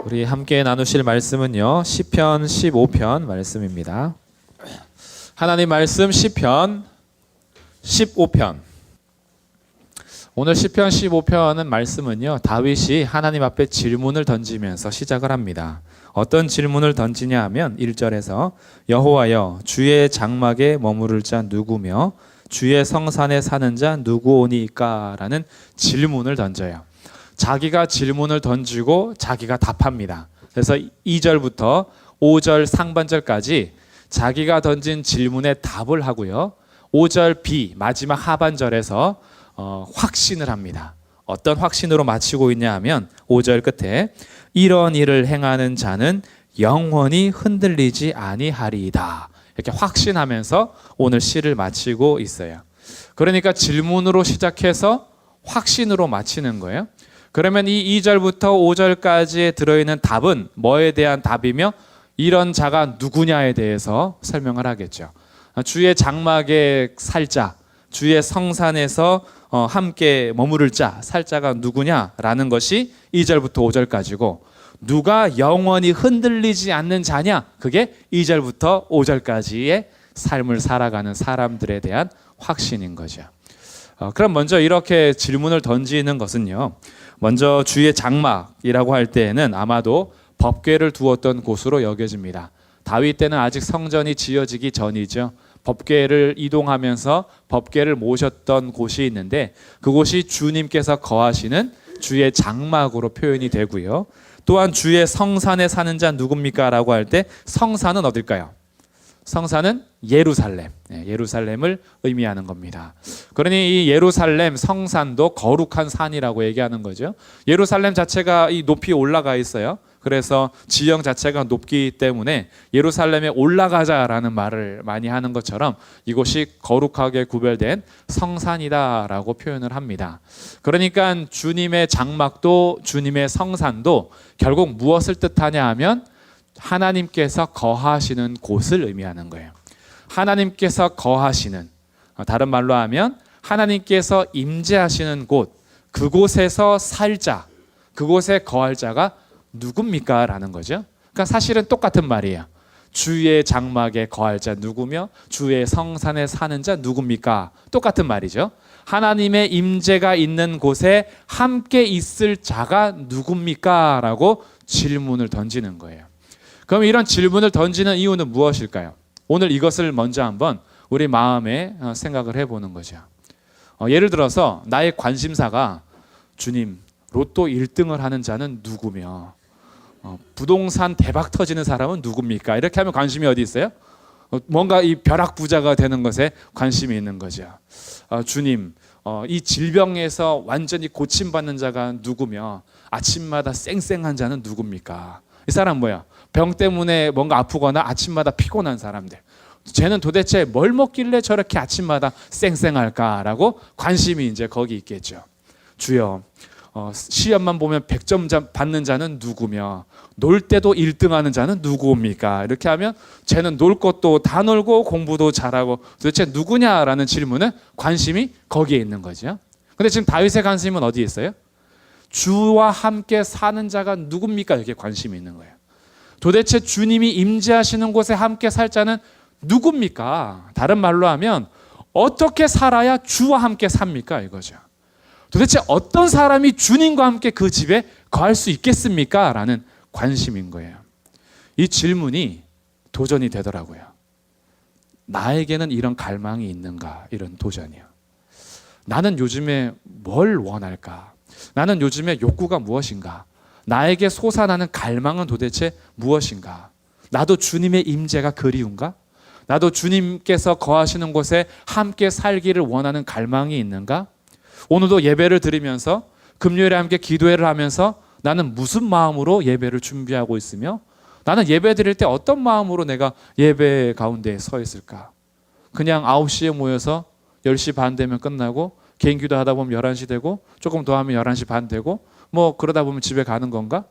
우리 함께 나누실 말씀은요, 시편 15편 말씀입니다. 하나님 말씀 시편 15편. 오늘 시편 15편은 말씀은요, 다윗이 하나님 앞에 질문을 던지면서 시작을 합니다. 어떤 질문을 던지냐 하면 1절에서 여호와여 주의 장막에 머무를 자 누구며 주의 성산에 사는 자 누구오니까? 라는 질문을 던져요. 자기가 질문을 던지고 자기가 답합니다. 그래서 2절부터 5절 상반절까지 자기가 던진 질문에 답을 하고요. 5절 B 마지막 하반절에서 확신을 합니다. 어떤 확신으로 마치고 있냐 하면 5절 끝에 이런 일을 행하는 자는 영원히 흔들리지 아니하리이다. 이렇게 확신하면서 오늘 시를 마치고 있어요. 그러니까 질문으로 시작해서 확신으로 마치는 거예요. 그러면 이 2절부터 5절까지에 들어있는 답은 뭐에 대한 답이며 이런 자가 누구냐에 대해서 설명을 하겠죠. 주의 장막에 살 자, 주의 성산에서 함께 머무를 자, 살 자가 누구냐라는 것이 2절부터 5절까지고 누가 영원히 흔들리지 않는 자냐? 그게 2절부터 5절까지의 삶을 살아가는 사람들에 대한 확신인 거죠. 그럼 먼저 이렇게 질문을 던지는 것은요. 먼저 주의 장막이라고 할 때에는 아마도 법궤를 두었던 곳으로 여겨집니다. 다윗 때는 아직 성전이 지어지기 전이죠. 법궤를 이동하면서 법궤를 모셨던 곳이 있는데 그곳이 주님께서 거하시는 주의 장막으로 표현이 되고요. 또한 주의 성산에 사는 자 누굽니까? 라고 할 때 성산은 어딜까요? 성산은 예루살렘, 예루살렘을 의미하는 겁니다. 그러니 이 예루살렘 성산도 거룩한 산이라고 얘기하는 거죠. 예루살렘 자체가 이 높이 올라가 있어요. 그래서 지형 자체가 높기 때문에 예루살렘에 올라가자라는 말을 많이 하는 것처럼 이곳이 거룩하게 구별된 성산이다라고 표현을 합니다. 그러니까 주님의 장막도 주님의 성산도 결국 무엇을 뜻하냐 하면 하나님께서 거하시는 곳을 의미하는 거예요. 하나님께서 거하시는, 다른 말로 하면 하나님께서 임재하시는 곳, 그곳에서 살 자, 그곳에 거할 자가 누굽니까? 라는 거죠. 그러니까 사실은 똑같은 말이에요. 주의 장막에 거할 자 누구며 주의 성산에 사는 자 누굽니까? 똑같은 말이죠. 하나님의 임재가 있는 곳에 함께 있을 자가 누굽니까? 라고 질문을 던지는 거예요. 그럼 이런 질문을 던지는 이유는 무엇일까요? 오늘 이것을 먼저 한번 우리 마음에 생각을 해보는 거죠. 예를 들어서 나의 관심사가 주님, 로또 1등을 하는 자는 누구며 부동산 대박 터지는 사람은 누굽니까? 이렇게 하면 관심이 어디 있어요? 뭔가 이 벼락부자가 되는 것에 관심이 있는 거죠. 주님, 이 질병에서 완전히 고침받는 자가 누구며 아침마다 쌩쌩한 자는 누굽니까? 이 사람 뭐야? 병 때문에 뭔가 아프거나 아침마다 피곤한 사람들. 쟤는 도대체 뭘 먹길래 저렇게 아침마다 쌩쌩할까라고 관심이 이제 거기 있겠죠. 주여, 시험만 보면 100점 받는 자는 누구며 놀 때도 1등하는 자는 누구입니까? 이렇게 하면 쟤는 놀 것도 다 놀고 공부도 잘하고 도대체 누구냐라는 질문은 관심이 거기에 있는 거죠. 근데 지금 다윗의 관심은 어디에 있어요? 주와 함께 사는 자가 누굽니까? 이렇게 관심이 있는 거예요. 도대체 주님이 임재하시는 곳에 함께 살 자는 누굽니까? 다른 말로 하면 어떻게 살아야 주와 함께 삽니까? 이거죠. 도대체 어떤 사람이 주님과 함께 그 집에 거할 수 있겠습니까? 라는 관심인 거예요. 이 질문이 도전이 되더라고요. 나에게는 이런 갈망이 있는가? 이런 도전이요. 나는 요즘에 뭘 원할까? 나는 요즘에 욕구가 무엇인가? 나에게 솟아나는 갈망은 도대체 무엇인가? 나도 주님의 임재가 그리운가? 나도 주님께서 거하시는 곳에 함께 살기를 원하는 갈망이 있는가? 오늘도 예배를 드리면서 금요일에 함께 기도회를 하면서 나는 무슨 마음으로 예배를 준비하고 있으며 나는 예배 드릴 때 어떤 마음으로 내가 예배 가운데 서 있을까? 그냥 9시에 모여서 10시 반 되면 끝나고 개인 기도하다 보면 11시 되고 조금 더 하면 11시 반 되고 뭐 그러다 보면 집에 가는 건가?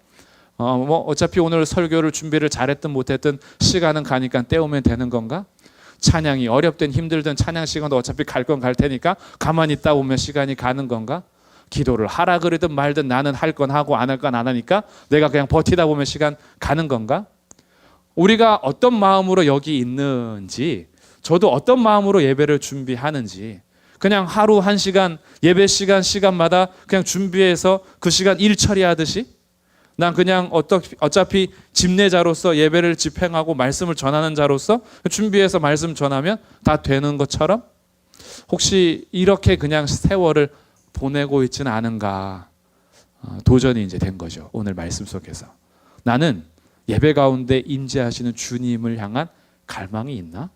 뭐 어차피 오늘 설교를 준비를 잘했든 못했든 시간은 가니까 때우면 되는 건가? 찬양이 어렵든 힘들든 찬양 시간도 어차피 갈 건 갈 테니까 가만히 있다 보면 시간이 가는 건가? 기도를 하라 그러든 말든 나는 할 건 하고 안 할 건 안 하니까 내가 그냥 버티다 보면 시간 가는 건가? 우리가 어떤 마음으로 여기 있는지, 저도 어떤 마음으로 예배를 준비하는지, 그냥 하루 한 시간 예배 시간마다 그냥 준비해서 그 시간 일 처리하듯이 난 그냥 어차피 집례자로서 예배를 집행하고 말씀을 전하는 자로서 준비해서 말씀 전하면 다 되는 것처럼 혹시 이렇게 그냥 세월을 보내고 있지는 않은가 도전이 이제 된 거죠. 오늘 말씀 속에서 나는 예배 가운데 임재하시는 주님을 향한 갈망이 있나?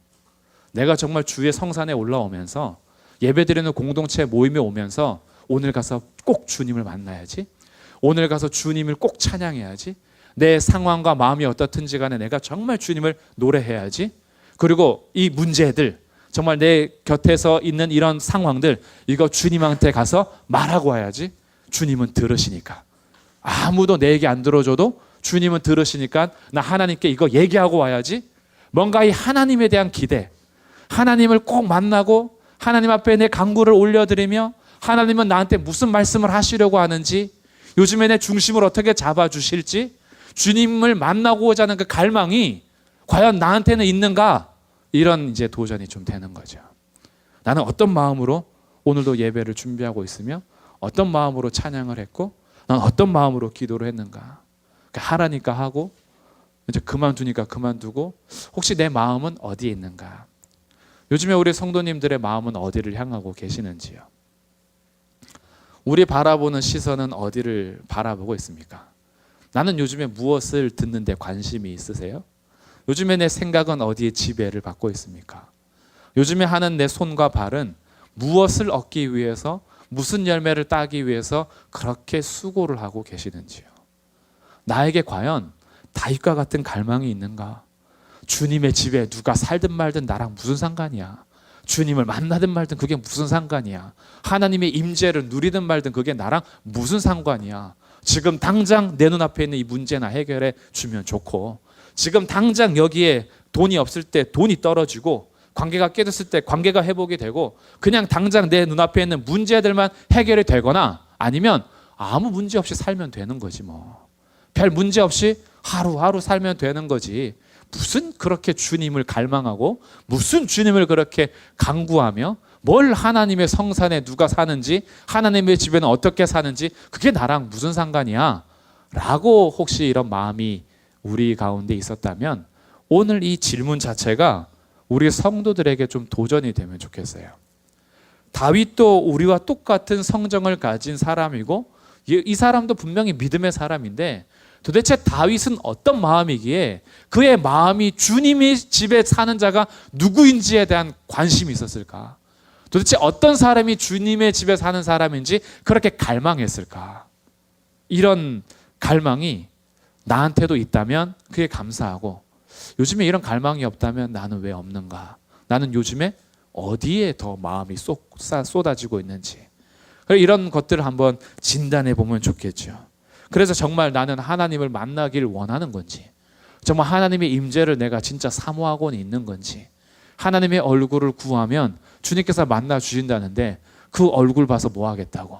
내가 정말 주의 성산에 올라오면서 예배드리는 공동체 모임에 오면서 오늘 가서 꼭 주님을 만나야지, 오늘 가서 주님을 꼭 찬양해야지, 내 상황과 마음이 어떻든지 간에 내가 정말 주님을 노래해야지, 그리고 이 문제들 정말 내 곁에서 있는 이런 상황들 이거 주님한테 가서 말하고 와야지. 주님은 들으시니까. 아무도 내 얘기 안 들어줘도 주님은 들으시니까 나 하나님께 이거 얘기하고 와야지. 뭔가 이 하나님에 대한 기대, 하나님을 꼭 만나고 하나님 앞에 내 간구를 올려드리며 하나님은 나한테 무슨 말씀을 하시려고 하는지, 요즘에 내 중심을 어떻게 잡아주실지, 주님을 만나고자 하는 그 갈망이 과연 나한테는 있는가? 이런 이제 도전이 좀 되는 거죠. 나는 어떤 마음으로 오늘도 예배를 준비하고 있으며 어떤 마음으로 찬양을 했고 난 어떤 마음으로 기도를 했는가? 하라니까 하고 이제 그만두니까 그만두고 혹시 내 마음은 어디에 있는가? 요즘에 우리 성도님들의 마음은 어디를 향하고 계시는지요? 우리 바라보는 시선은 어디를 바라보고 있습니까? 나는 요즘에 무엇을 듣는데 관심이 있으세요? 요즘에 내 생각은 어디에 지배를 받고 있습니까? 요즘에 하는 내 손과 발은 무엇을 얻기 위해서, 무슨 열매를 따기 위해서 그렇게 수고를 하고 계시는지요? 나에게 과연 다윗과 같은 갈망이 있는가? 주님의 집에 누가 살든 말든 나랑 무슨 상관이야? 주님을 만나든 말든 그게 무슨 상관이야? 하나님의 임재를 누리든 말든 그게 나랑 무슨 상관이야? 지금 당장 내 눈앞에 있는 이 문제나 해결해 주면 좋고, 지금 당장 여기에 돈이 없을 때 돈이 떨어지고, 관계가 깨졌을 때 관계가 회복이 되고, 그냥 당장 내 눈앞에 있는 문제들만 해결이 되거나 아니면 아무 문제 없이 살면 되는 거지 뭐. 별 문제 없이 하루하루 살면 되는 거지. 무슨 그렇게 주님을 갈망하고 무슨 주님을 그렇게 간구하며 뭘 하나님의 성산에 누가 사는지, 하나님의 집에는 어떻게 사는지 그게 나랑 무슨 상관이야? 라고 혹시 이런 마음이 우리 가운데 있었다면 오늘 이 질문 자체가 우리 성도들에게 좀 도전이 되면 좋겠어요. 다윗도 우리와 똑같은 성정을 가진 사람이고 이 사람도 분명히 믿음의 사람인데 도대체 다윗은 어떤 마음이기에 그의 마음이 주님이 집에 사는 자가 누구인지에 대한 관심이 있었을까? 도대체 어떤 사람이 주님의 집에 사는 사람인지 그렇게 갈망했을까? 이런 갈망이 나한테도 있다면 그게 감사하고, 요즘에 이런 갈망이 없다면 나는 왜 없는가? 나는 요즘에 어디에 더 마음이 쏟아지고 있는지, 이런 것들을 한번 진단해 보면 좋겠죠. 그래서 정말 나는 하나님을 만나길 원하는 건지, 정말 하나님의 임재를 내가 진짜 사모하고는 있는 건지, 하나님의 얼굴을 구하면 주님께서 만나 주신다는데 그 얼굴 봐서 뭐 하겠다고,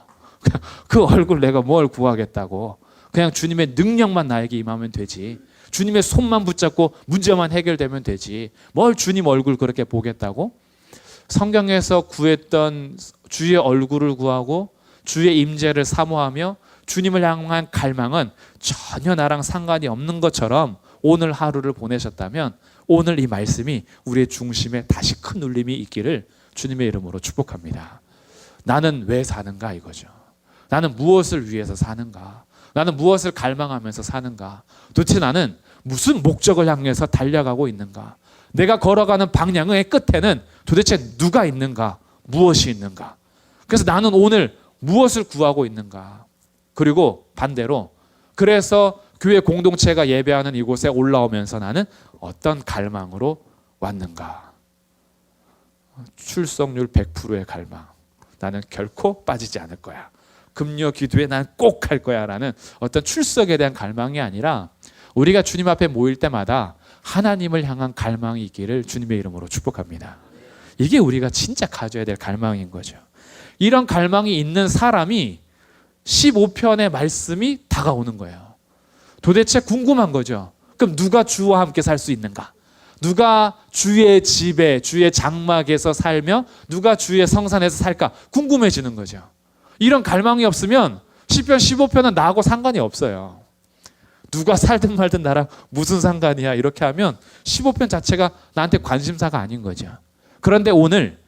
그 얼굴 내가 뭘 구하겠다고, 그냥 주님의 능력만 나에게 임하면 되지, 주님의 손만 붙잡고 문제만 해결되면 되지, 뭘 주님 얼굴 그렇게 보겠다고? 성경에서 구했던 주의 얼굴을 구하고 주의 임재를 사모하며 주님을 향한 갈망은 전혀 나랑 상관이 없는 것처럼 오늘 하루를 보내셨다면 오늘 이 말씀이 우리의 중심에 다시 큰 울림이 있기를 주님의 이름으로 축복합니다. 나는 왜 사는가 이거죠. 나는 무엇을 위해서 사는가? 나는 무엇을 갈망하면서 사는가? 도대체 나는 무슨 목적을 향해서 달려가고 있는가? 내가 걸어가는 방향의 끝에는 도대체 누가 있는가? 무엇이 있는가? 그래서 나는 오늘 무엇을 구하고 있는가? 그리고 반대로, 그래서 교회 공동체가 예배하는 이곳에 올라오면서 나는 어떤 갈망으로 왔는가? 출석률 100%의 갈망. 나는 결코 빠지지 않을 거야. 금요 기도에 난 꼭 할 거야 라는 어떤 출석에 대한 갈망이 아니라 우리가 주님 앞에 모일 때마다 하나님을 향한 갈망이 있기를 주님의 이름으로 축복합니다. 이게 우리가 진짜 가져야 될 갈망인 거죠. 이런 갈망이 있는 사람이 15편의 말씀이 다가오는 거예요. 도대체 궁금한 거죠. 그럼 누가 주와 함께 살 수 있는가? 누가 주의 집에, 주의 장막에서 살며 누가 주의 성산에서 살까? 궁금해지는 거죠. 이런 갈망이 없으면 시편 15편은 나하고 상관이 없어요. 누가 살든 말든 나랑 무슨 상관이야 이렇게 하면 15편 자체가 나한테 관심사가 아닌 거죠. 그런데 오늘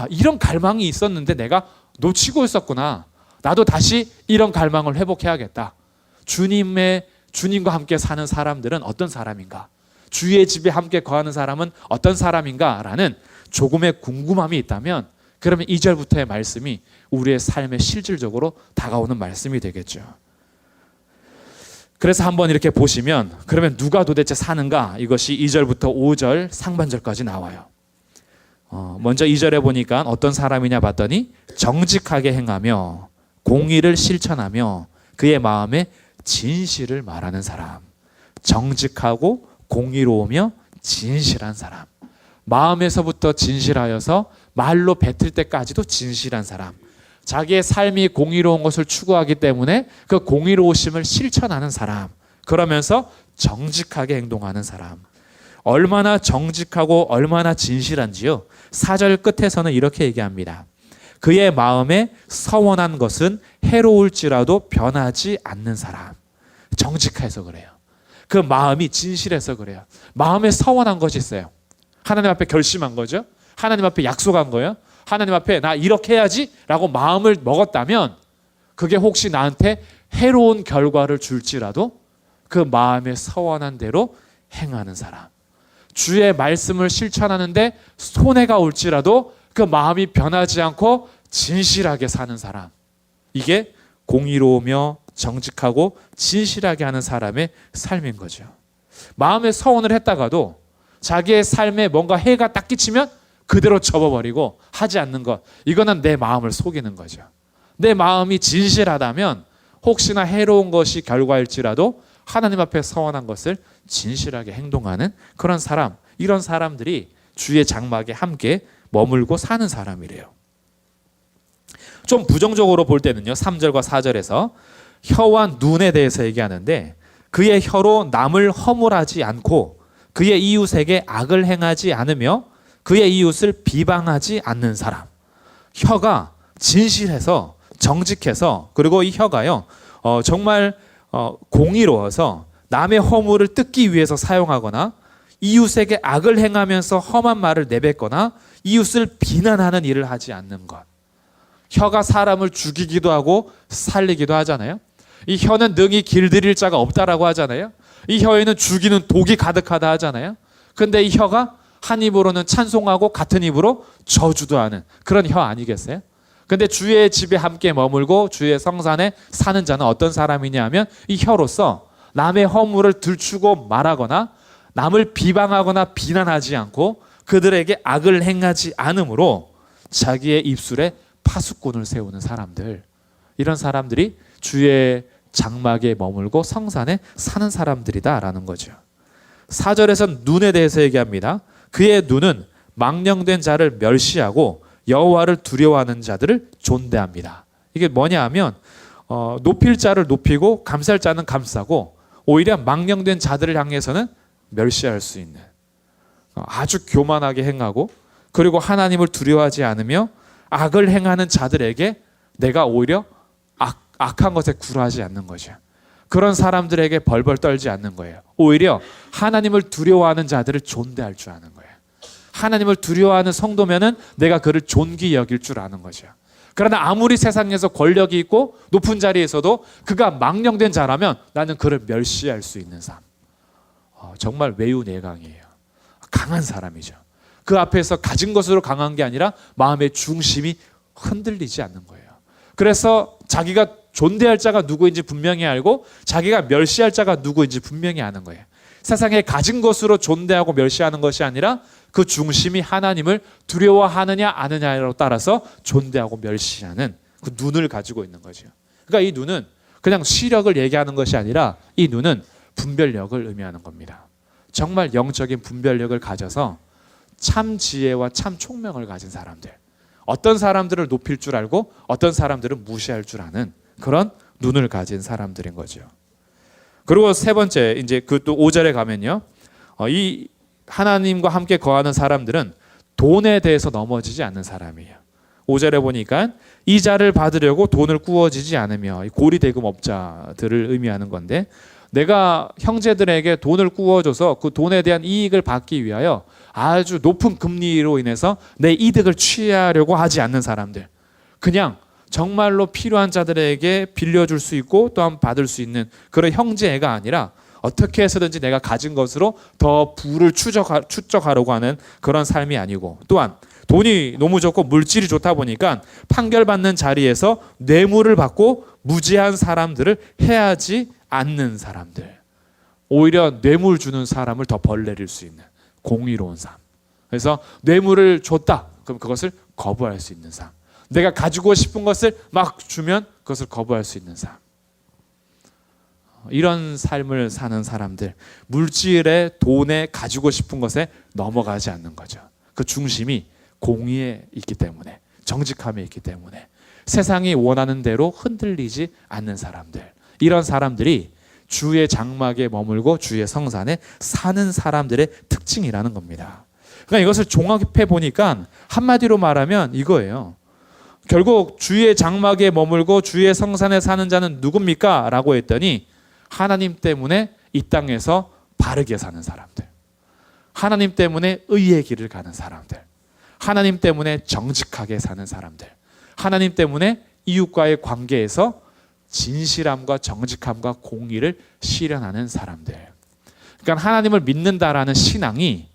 이런 갈망이 있었는데 내가 놓치고 있었구나. 나도 다시 이런 갈망을 회복해야겠다. 주님과 함께 사는 사람들은 어떤 사람인가? 주의 집에 함께 거하는 사람은 어떤 사람인가? 라는 조금의 궁금함이 있다면 그러면 2절부터의 말씀이 우리의 삶에 실질적으로 다가오는 말씀이 되겠죠. 그래서 한번 이렇게 보시면 그러면 누가 도대체 사는가? 이것이 2절부터 5절 상반절까지 나와요. 먼저 2절에 보니까 어떤 사람이냐 봤더니 정직하게 행하며 공의를 실천하며 그의 마음에 진실을 말하는 사람. 정직하고 공의로우며 진실한 사람. 마음에서부터 진실하여서 말로 뱉을 때까지도 진실한 사람. 자기의 삶이 공의로운 것을 추구하기 때문에 그 공의로우심을 실천하는 사람. 그러면서 정직하게 행동하는 사람. 얼마나 정직하고 얼마나 진실한지요. 4절 끝에서는 이렇게 얘기합니다. 그의 마음에 서원한 것은 해로울지라도 변하지 않는 사람. 정직해서 그래요. 그 마음이 진실해서 그래요. 마음에 서원한 것이 있어요. 하나님 앞에 결심한 거죠. 하나님 앞에 약속한 거예요. 하나님 앞에 나 이렇게 해야지 라고 마음을 먹었다면 그게 혹시 나한테 해로운 결과를 줄지라도 그 마음에 서원한 대로 행하는 사람. 주의 말씀을 실천하는데 손해가 올지라도 그 마음이 변하지 않고 진실하게 사는 사람. 이게 공의로우며 정직하고 진실하게 하는 사람의 삶인 거죠. 마음에 서원을 했다가도 자기의 삶에 뭔가 해가 딱 끼치면 그대로 접어버리고 하지 않는 것. 이거는 내 마음을 속이는 거죠. 내 마음이 진실하다면 혹시나 해로운 것이 결과일지라도 하나님 앞에 서원한 것을 진실하게 행동하는 그런 사람. 이런 사람들이 주의 장막에 함께 머물고 사는 사람이래요. 좀 부정적으로 볼 때는요. 3절과 4절에서 혀와 눈에 대해서 얘기하는데 그의 혀로 남을 허물하지 않고 그의 이웃에게 악을 행하지 않으며 그의 이웃을 비방하지 않는 사람. 혀가 진실해서 정직해서 그리고 이 혀가요 정말 공의로워서 남의 허물을 뜯기 위해서 사용하거나 이웃에게 악을 행하면서 험한 말을 내뱉거나 이웃을 비난하는 일을 하지 않는 것. 혀가 사람을 죽이기도 하고 살리기도 하잖아요. 이 혀는 능히 길들일 자가 없다라고 하잖아요. 이 혀에는 죽이는 독이 가득하다 하잖아요. 근데 이 혀가 한 입으로는 찬송하고 같은 입으로 저주도 하는 그런 혀 아니겠어요? 근데 주의 집에 함께 머물고 주의 성산에 사는 자는 어떤 사람이냐 하면 이 혀로서 남의 허물을 들추고 말하거나 남을 비방하거나 비난하지 않고 그들에게 악을 행하지 않으므로 자기의 입술에 파수꾼을 세우는 사람들. 이런 사람들이 주의 장막에 머물고 성산에 사는 사람들이다라는 거죠. 4절에서는 눈에 대해서 얘기합니다. 그의 눈은 망령된 자를 멸시하고 여호와를 두려워하는 자들을 존대합니다. 이게 뭐냐 하면 높일 자를 높이고 감쌀 자는 감싸고 오히려 망령된 자들을 향해서는 멸시할 수 있는 아주 교만하게 행하고 그리고 하나님을 두려워하지 않으며 악을 행하는 자들에게 내가 오히려 악한 것에 굴하지 않는 거죠. 그런 사람들에게 벌벌 떨지 않는 거예요. 오히려 하나님을 두려워하는 자들을 존대할 줄 아는 거예요. 하나님을 두려워하는 성도면은 내가 그를 존귀 여길 줄 아는 거죠. 그러나 아무리 세상에서 권력이 있고 높은 자리에서도 그가 망령된 자라면 나는 그를 멸시할 수 있는 삶. 정말 외유내강이에요. 강한 사람이죠. 그 앞에서 가진 것으로 강한 게 아니라 마음의 중심이 흔들리지 않는 거예요. 그래서 자기가 존대할 자가 누구인지 분명히 알고 자기가 멸시할 자가 누구인지 분명히 아는 거예요. 세상에 가진 것으로 존대하고 멸시하는 것이 아니라 그 중심이 하나님을 두려워하느냐 아느냐에 따라서 존대하고 멸시하는 그 눈을 가지고 있는 거죠. 그러니까 이 눈은 그냥 시력을 얘기하는 것이 아니라 이 눈은 분별력을 의미하는 겁니다. 정말 영적인 분별력을 가져서 참 지혜와 참 총명을 가진 사람들. 어떤 사람들을 높일 줄 알고 어떤 사람들은 무시할 줄 아는 그런 눈을 가진 사람들인 거죠. 그리고 세 번째, 이제 그 또 5절에 가면요, 이 하나님과 함께 거하는 사람들은 돈에 대해서 넘어지지 않는 사람이에요. 5절에 보니까 이자를 받으려고 돈을 꾸어지지 않으며, 고리대금업자들을 의미하는 건데, 내가 형제들에게 돈을 꾸어줘서 그 돈에 대한 이익을 받기 위하여 아주 높은 금리로 인해서 내 이득을 취하려고 하지 않는 사람들, 그냥 정말로 필요한 자들에게 빌려줄 수 있고 또한 받을 수 있는 그런 형제가 아니라 어떻게 해서든지 내가 가진 것으로 더 부를 축적하려고 하는 그런 삶이 아니고, 또한 돈이 너무 좋고 물질이 좋다 보니까 판결받는 자리에서 뇌물을 받고 무지한 사람들을 해하지 않는 사람들, 오히려 뇌물 주는 사람을 더 벌내릴 수 있는 공의로운 삶. 그래서 뇌물을 줬다, 그럼 그것을 거부할 수 있는 삶. 내가 가지고 싶은 것을 막 주면 그것을 거부할 수 있는 삶. 이런 삶을 사는 사람들, 물질에, 돈에, 가지고 싶은 것에 넘어가지 않는 거죠. 그 중심이 공의에 있기 때문에, 정직함에 있기 때문에 세상이 원하는 대로 흔들리지 않는 사람들, 이런 사람들이 주의 장막에 머물고 주의 성산에 사는 사람들의 특징이라는 겁니다. 그러니까 이것을 종합해 보니까 한마디로 말하면 이거예요. 결국 주의 장막에 머물고 주의 성산에 사는 자는 누굽니까? 라고 했더니 하나님 때문에 이 땅에서 바르게 사는 사람들, 하나님 때문에 의의 길을 가는 사람들, 하나님 때문에 정직하게 사는 사람들, 하나님 때문에 이웃과의 관계에서 진실함과 정직함과 공의를 실현하는 사람들. 그러니까 하나님을 믿는다라는 신앙이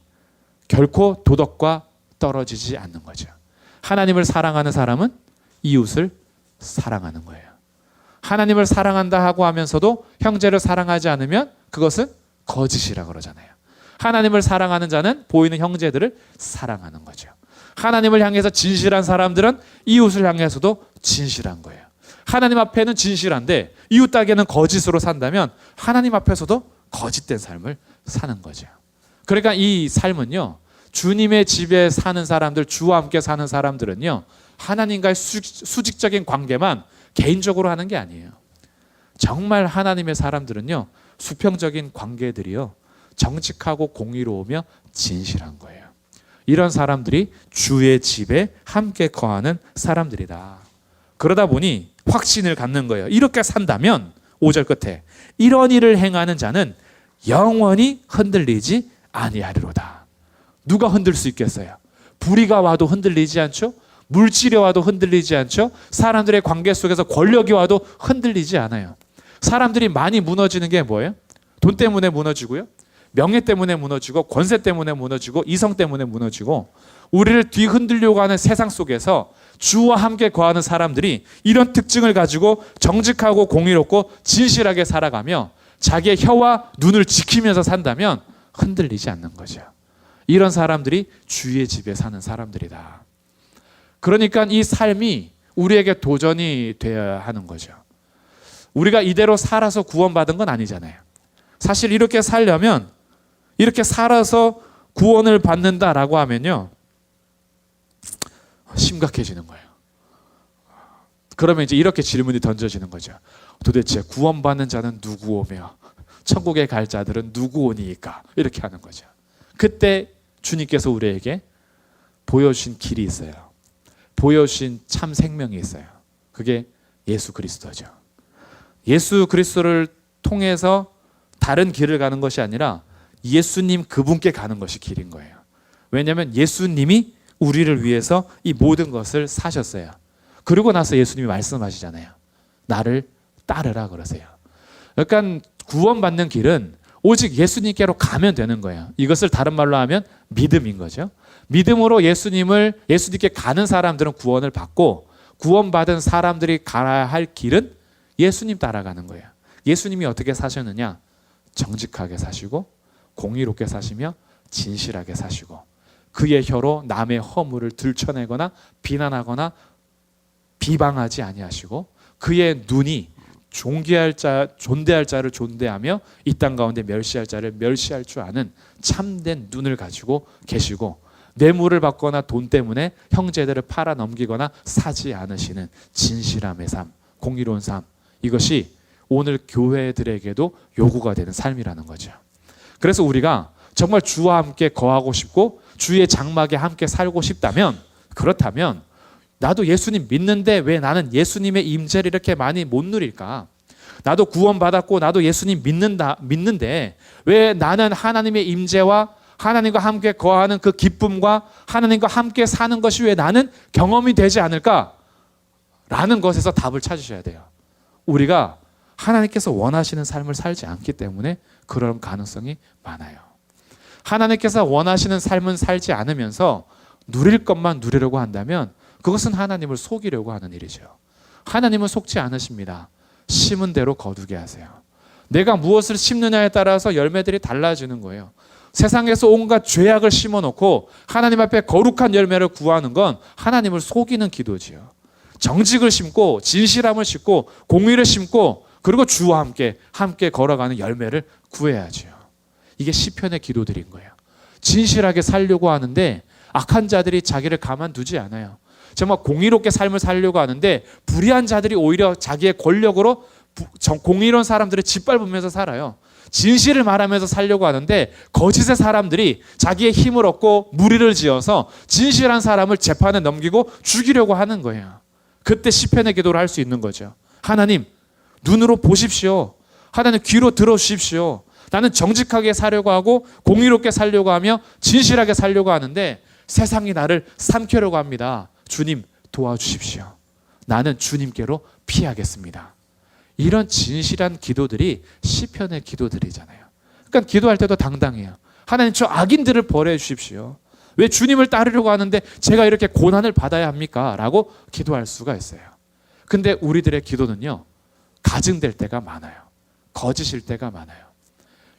결코 도덕과 떨어지지 않는 거죠. 하나님을 사랑하는 사람은 이웃을 사랑하는 거예요. 하나님을 사랑한다 하고 하면서도 형제를 사랑하지 않으면 그것은 거짓이라 그러잖아요. 하나님을 사랑하는 자는 보이는 형제들을 사랑하는 거죠. 하나님을 향해서 진실한 사람들은 이웃을 향해서도 진실한 거예요. 하나님 앞에는 진실한데 이웃 닭에는 거짓으로 산다면 하나님 앞에서도 거짓된 삶을 사는 거죠. 그러니까 이 삶은요, 주님의 집에 사는 사람들, 주와 함께 사는 사람들은요, 하나님과의 수직적인 관계만 개인적으로 하는 게 아니에요. 정말 하나님의 사람들은요, 수평적인 관계들이요, 정직하고 공의로우며 진실한 거예요. 이런 사람들이 주의 집에 함께 거하는 사람들이다. 그러다 보니 확신을 갖는 거예요. 이렇게 산다면 5절 끝에 이런 일을 행하는 자는 영원히 흔들리지 아니하리로다. 누가 흔들 수 있겠어요? 불의가 와도 흔들리지 않죠? 물질이 와도 흔들리지 않죠? 사람들의 관계 속에서 권력이 와도 흔들리지 않아요. 사람들이 많이 무너지는 게 뭐예요? 돈 때문에 무너지고요, 명예 때문에 무너지고, 권세 때문에 무너지고, 이성 때문에 무너지고, 우리를 뒤흔들려고 하는 세상 속에서 주와 함께 거하는 사람들이 이런 특징을 가지고 정직하고 공의롭고 진실하게 살아가며 자기의 혀와 눈을 지키면서 산다면 흔들리지 않는 거죠. 이런 사람들이 주의 집에 사는 사람들이다. 그러니까 이 삶이 우리에게 도전이 되어야 하는 거죠. 우리가 이대로 살아서 구원받은 건 아니잖아요. 사실 이렇게 살려면, 이렇게 살아서 구원을 받는다라고 하면요, 심각해지는 거예요. 그러면 이제 이렇게 질문이 던져지는 거죠. 도대체 구원받는 자는 누구 오며 천국에 갈 자들은 누구 오니까? 이렇게 하는 거죠. 그때 주님께서 우리에게 보여주신 길이 있어요. 보여주신 참 생명이 있어요. 그게 예수 그리스도죠. 예수 그리스도를 통해서 다른 길을 가는 것이 아니라 예수님 그분께 가는 것이 길인 거예요. 왜냐하면 예수님이 우리를 위해서 이 모든 것을 사셨어요. 그리고 나서 예수님이 말씀하시잖아요. 나를 따르라 그러세요. 그러니까 구원받는 길은 오직 예수님께로 가면 되는 거예요. 이것을 다른 말로 하면 믿음인 거죠. 믿음으로 예수님께 가는 사람들은 구원을 받고, 구원받은 사람들이 가야 할 길은 예수님 따라가는 거예요. 예수님이 어떻게 사셨느냐? 정직하게 사시고 공의롭게 사시며 진실하게 사시고, 그의 혀로 남의 허물을 들춰내거나 비난하거나 비방하지 아니하시고, 그의 눈이 존대할 자를 존대하며 이 땅 가운데 멸시할 자를 멸시할 줄 아는 참된 눈을 가지고 계시고, 뇌물을 받거나 돈 때문에 형제들을 팔아 넘기거나 사지 않으시는 진실함의 삶, 공의로운 삶, 이것이 오늘 교회들에게도 요구가 되는 삶이라는 거죠. 그래서 우리가 정말 주와 함께 거하고 싶고 주의 장막에 함께 살고 싶다면, 그렇다면 나도 예수님 믿는데 왜 나는 예수님의 임재를 이렇게 많이 못 누릴까? 나도 구원받았고 나도 예수님 믿는데 왜 나는 하나님의 임재와 하나님과 함께 거하는 그 기쁨과 하나님과 함께 사는 것이 왜 나는 경험이 되지 않을까? 라는 것에서 답을 찾으셔야 돼요. 우리가 하나님께서 원하시는 삶을 살지 않기 때문에 그런 가능성이 많아요. 하나님께서 원하시는 삶은 살지 않으면서 누릴 것만 누리려고 한다면 그것은 하나님을 속이려고 하는 일이죠. 하나님은 속지 않으십니다. 심은 대로 거두게 하세요. 내가 무엇을 심느냐에 따라서 열매들이 달라지는 거예요. 세상에서 온갖 죄악을 심어놓고 하나님 앞에 거룩한 열매를 구하는 건 하나님을 속이는 기도지요. 정직을 심고 진실함을 심고 공의를 심고 그리고 주와 함께 걸어가는 열매를 구해야지요. 이게 시편의 기도들인 거예요. 진실하게 살려고 하는데 악한 자들이 자기를 가만두지 않아요. 정말 공의롭게 삶을 살려고 하는데 불의한 자들이 오히려 자기의 권력으로 공의로운 사람들을 짓밟으면서 살아요. 진실을 말하면서 살려고 하는데 거짓의 사람들이 자기의 힘을 얻고 무리를 지어서 진실한 사람을 재판에 넘기고 죽이려고 하는 거예요. 그때 시편의 기도를 할 수 있는 거죠. 하나님, 눈으로 보십시오. 하나님, 귀로 들어주십시오. 나는 정직하게 살려고 하고 공의롭게 살려고 하며 진실하게 살려고 하는데 세상이 나를 삼키려고 합니다. 주님, 도와주십시오. 나는 주님께로 피하겠습니다. 이런 진실한 기도들이 시편의 기도들이잖아요. 그러니까 기도할 때도 당당해요. 하나님, 저 악인들을 벌해 주십시오. 왜 주님을 따르려고 하는데 제가 이렇게 고난을 받아야 합니까? 라고 기도할 수가 있어요. 근데 우리들의 기도는요, 가증될 때가 많아요. 거짓일 때가 많아요.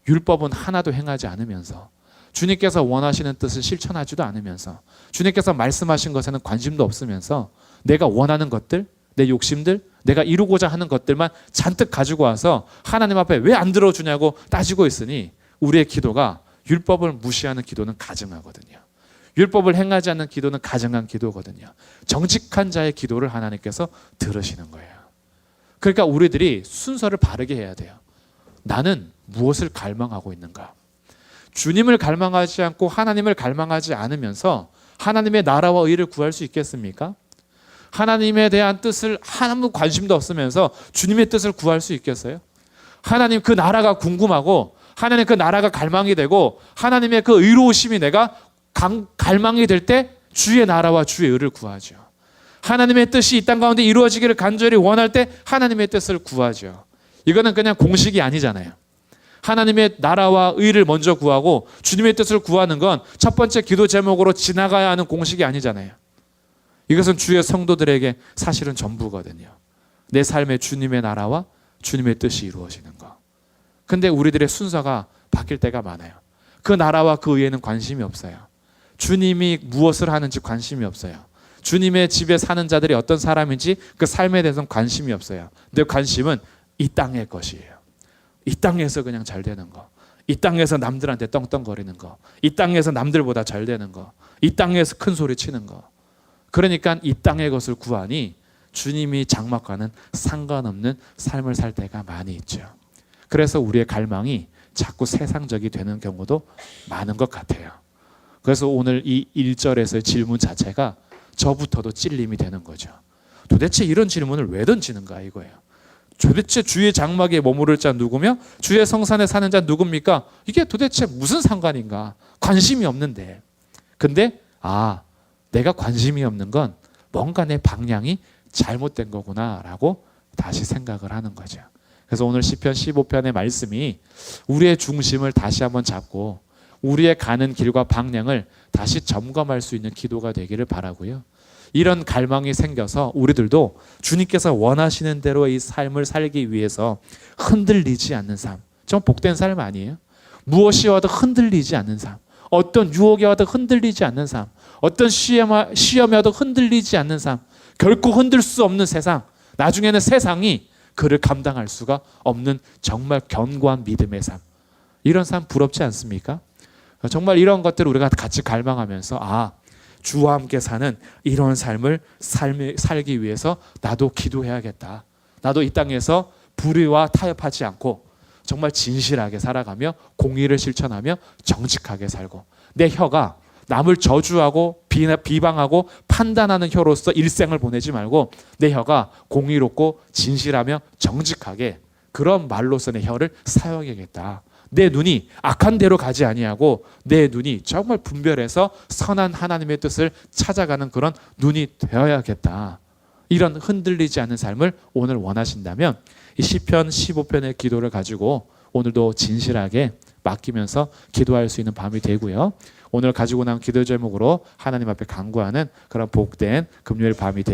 율법은 하나도 행하지 않으면서 주님께서 원하시는 뜻을 실천하지도 않으면서 주님께서 말씀하신 것에는 관심도 없으면서 내가 원하는 것들, 내 욕심들, 내가 이루고자 하는 것들만 잔뜩 가지고 와서 하나님 앞에 왜 안 들어주냐고 따지고 있으니 우리의 기도가 율법을 무시하는 기도는 가증하거든요. 율법을 행하지 않는 기도는 가증한 기도거든요. 정직한 자의 기도를 하나님께서 들으시는 거예요. 그러니까 우리들이 순서를 바르게 해야 돼요. 나는 무엇을 갈망하고 있는가? 주님을 갈망하지 않고 하나님을 갈망하지 않으면서 하나님의 나라와 의를 구할 수 있겠습니까? 하나님에 대한 뜻을 아무 관심도 없으면서 주님의 뜻을 구할 수 있겠어요? 하나님 그 나라가 궁금하고 하나님 그 나라가 갈망이 되고 하나님의 그 의로우심이 내가 갈망이 될 때 주의 나라와 주의 의를 구하죠. 하나님의 뜻이 이 땅 가운데 이루어지기를 간절히 원할 때 하나님의 뜻을 구하죠. 이거는 그냥 공식이 아니잖아요. 하나님의 나라와 의를 먼저 구하고 주님의 뜻을 구하는 건 첫 번째 기도 제목으로 지나가야 하는 공식이 아니잖아요. 이것은 주의 성도들에게 사실은 전부거든요. 내 삶에 주님의 나라와 주님의 뜻이 이루어지는 거. 근데 우리들의 순서가 바뀔 때가 많아요. 그 나라와 그 의에는 관심이 없어요. 주님이 무엇을 하는지 관심이 없어요. 주님의 집에 사는 자들이 어떤 사람인지 그 삶에 대해서는 관심이 없어요. 근데 관심은 이 땅의 것이에요. 이 땅에서 그냥 잘 되는 거, 이 땅에서 남들한테 떵떵거리는 거, 이 땅에서 남들보다 잘 되는 거, 이 땅에서 큰 소리 치는 거. 그러니까 이 땅의 것을 구하니 주님이 장막과는 상관없는 삶을 살 때가 많이 있죠. 그래서 우리의 갈망이 자꾸 세상적이 되는 경우도 많은 것 같아요. 그래서 오늘 이 1절에서의 질문 자체가 저부터도 찔림이 되는 거죠. 도대체 이런 질문을 왜 던지는가 이거예요. 도대체 주의 장막에 머무를 자 누구며 주의 성산에 사는 자 누굽니까? 이게 도대체 무슨 상관인가? 관심이 없는데. 근데 내가 관심이 없는 건 뭔가 내 방향이 잘못된 거구나라고 다시 생각을 하는 거죠. 그래서 오늘 시편 15편의 말씀이 우리의 중심을 다시 한번 잡고 우리의 가는 길과 방향을 다시 점검할 수 있는 기도가 되기를 바라고요. 이런 갈망이 생겨서 우리들도 주님께서 원하시는 대로 이 삶을 살기 위해서 흔들리지 않는 삶, 좀 복된 삶 아니에요? 무엇이 와도 흔들리지 않는 삶, 어떤 유혹이 와도 흔들리지 않는 삶, 어떤 시험이 와도 흔들리지 않는 삶, 결코 흔들 수 없는 세상, 나중에는 세상이 그를 감당할 수가 없는 정말 견고한 믿음의 삶, 이런 삶 부럽지 않습니까? 정말 이런 것들을 우리가 같이 갈망하면서 주와 함께 사는 이런 삶을 살기 위해서 나도 기도해야겠다. 나도 이 땅에서 불의와 타협하지 않고 정말 진실하게 살아가며 공의를 실천하며 정직하게 살고, 내 혀가 남을 저주하고 비방하고 판단하는 혀로서 일생을 보내지 말고 내 혀가 공의롭고 진실하며 정직하게 그런 말로서 내 혀를 사용해야겠다. 내 눈이 악한 대로 가지 아니하고 내 눈이 정말 분별해서 선한 하나님의 뜻을 찾아가는 그런 눈이 되어야겠다. 이런 흔들리지 않는 삶을 오늘 원하신다면 이 시편 15편의 기도를 가지고 오늘도 진실하게 맡기면서 기도할 수 있는 밤이 되고요. 오늘 가지고 나온 기도 제목으로 하나님 앞에 간구하는 그런 복된 금요일 밤이 되겠습니다.